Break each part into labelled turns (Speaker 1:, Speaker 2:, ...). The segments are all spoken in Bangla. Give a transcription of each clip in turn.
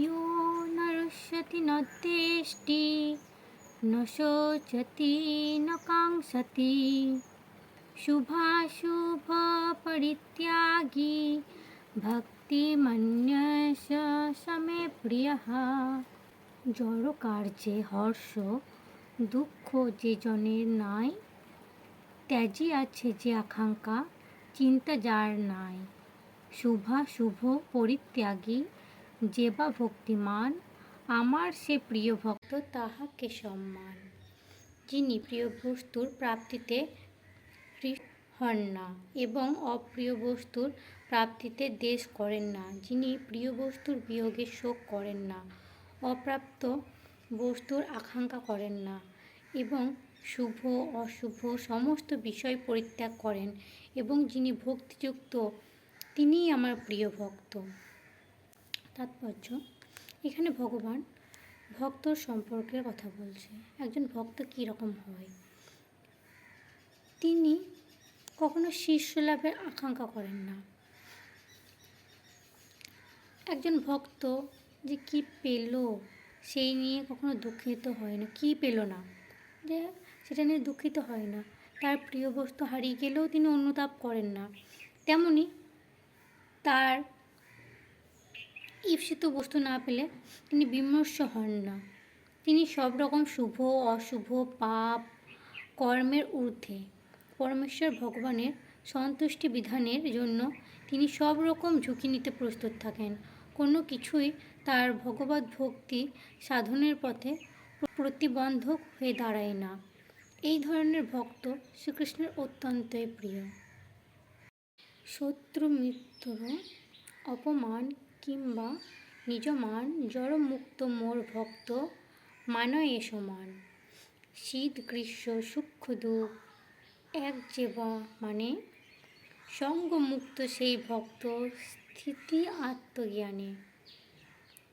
Speaker 1: यो न रुष्यति न द्वेष्टि न शोचति न काङ्क्षति शुभाशुभपरित्यागी ভক্তিমান্যস সমে প্রিয়ঃ। জড় কার্যে হর্ষ দুঃখ যে জনের নাই, ত্যাজি আছে যে আকাঙ্ক্ষা চিন্তা যার নাই। শুভাশুভ পরিত্যাগী যে বা ভক্তিমান, আমার সে প্রিয় ভক্ত তাহাকে সম্মান। যিনি প্রিয় বস্তুর প্রাপ্তিতে হন না এবং অপ্রিয় বস্তুর প্রাপ্তিতে দ্বেষ করেন না, যিনি প্রিয় বস্তুর বিয়োগে শোক করেন না, অপ্রাপ্ত বস্তুর আকাঙ্ক্ষা করেন না এবং শুভ অশুভ সমস্ত বিষয় পরিত্যাগ করেন এবং যিনি ভক্তিযুক্ত, তিনিই আমার প্রিয় ভক্ত। তাৎপর্য: এখানে ভগবান ভক্তর সম্পর্কের কথা বলছে। একজন ভক্ত কীরকম হয়? তিনি কখনো শিষ্য লাভের আকাঙ্ক্ষা করেন না। একজন ভক্ত যে কি পেল সেই নিয়ে কখনো দুঃখিত হয় না। কি পেল না, যে সেটা নিয়ে দুঃখিত হয় না। তার প্রিয় বস্তু হারিয়ে গেলেও তিনি অনুতাপ করেন না। তেমনি তার ঈপ্সিত বস্তু না পেলে তিনি বিমর্ষ হন না। তিনি সব রকম শুভ অশুভ পাপ কর্মের ঊর্ধ্বে। পরমেশ্বর ভগবানের সন্তুষ্টি বিধানের জন্য তিনি সব রকম ঝুঁকি নিতে প্রস্তুত থাকেন। কোনো কিছুই তার ভগবত ভক্তি সাধনের পথে প্রতিবন্ধক হয়ে দাঁড়ায় না। এই ধরনের ভক্ত শ্রীকৃষ্ণের অত্যন্তই প্রিয়। শত্রু মিত্র অপমান কিংবা নিজমান জড়মুক্ত মোর ভক্ত মানয়ে সমান। শীত গ্রীষ্ম সুখ দুঃখ এক যেবা মানে, সঙ্গমুক্ত সেই ভক্ত স্থিতি আত্মজ্ঞানে।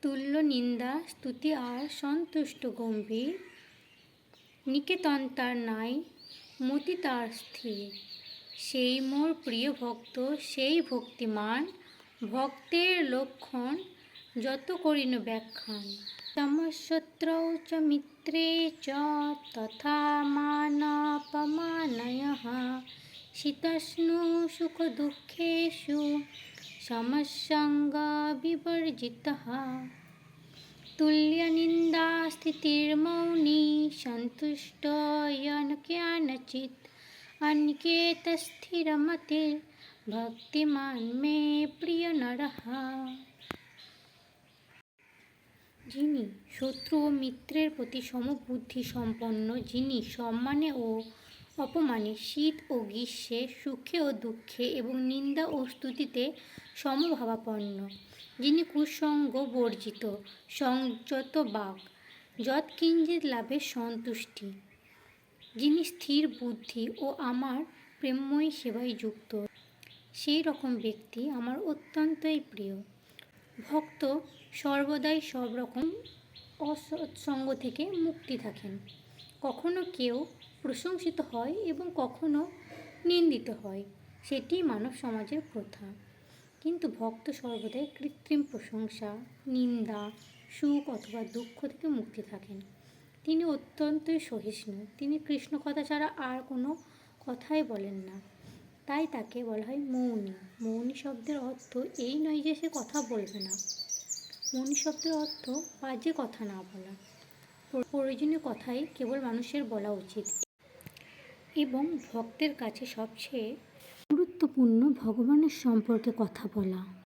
Speaker 1: তুল্য নিন্দা স্তুতি আর সন্তুষ্ট গম্ভীর, নিকেতন তার নাই মতি তার স্থির। সেই মোর প্রিয় ভক্ত সেই ভক্তিমান, ভক্তের লক্ষণ যত করিন ব্যাখ্যান। সমশত্রৌ চ মিত্রে চ তথা মানাপমানয়ঃ, শীতোষ্ণ সুখ দুঃখেষু সমসঙ্গ বিবর্জিতঃ। তুল্য নিন্দা স্থিতির্মৌনী সন্তুষ্ট ন কেনচিৎ, অনিকেত স্থিরমতির ভক্তিমান মে প্রিয় নরঃ। যিনি শত্রু ও মিত্রের প্রতি সমবুদ্ধি সম্পন্ন, যিনি সম্মানে ও অপমানে, শীত ও গ্রীষ্মে, সুখে ও দুঃখে এবং নিন্দা ও স্তুতিতে সমভাবাপন্ন, যিনি কুসঙ্গ বর্জিত, সংযত বাক্, যৎকিঞ্চিৎ লাভে সন্তুষ্টি, যিনি স্থির বুদ্ধি ও আমার প্রেমময়ী সেবায় যুক্ত, সেই রকম ব্যক্তি আমার অত্যন্তই প্রিয়। ভক্ত সর্বদাই সব রকম অসৎসঙ্গ থেকে মুক্তি থাকেন। কখনো কেউ প্রশংসিত হয় এবং কখনো নিন্দিত হয়, সেটি মানব সমাজের প্রথা। কিন্তু ভক্ত সর্বদাই কৃত্রিম প্রশংসা, নিন্দা, সুখ অথবা দুঃখ থেকে মুক্তি থাকেন। তিনি অত্যন্তই সহিষ্ণু। তিনি কৃষ্ণ কথা ছাড়া আর কোনো কথাই বলেন না, তাই তাকে বলা হয় মৌনী। মৌনী শব্দের অর্থ এই নয় যে সে কথা বলবে না। মৌনী শব্দের অর্থ বাজে কথা না বলা, প্রয়োজনীয় কথাই কেবল মানুষের বলা উচিত এবং ভক্তের কাছে সবচেয়ে গুরুত্বপূর্ণ ভগবানের সম্পর্কে কথা বলা।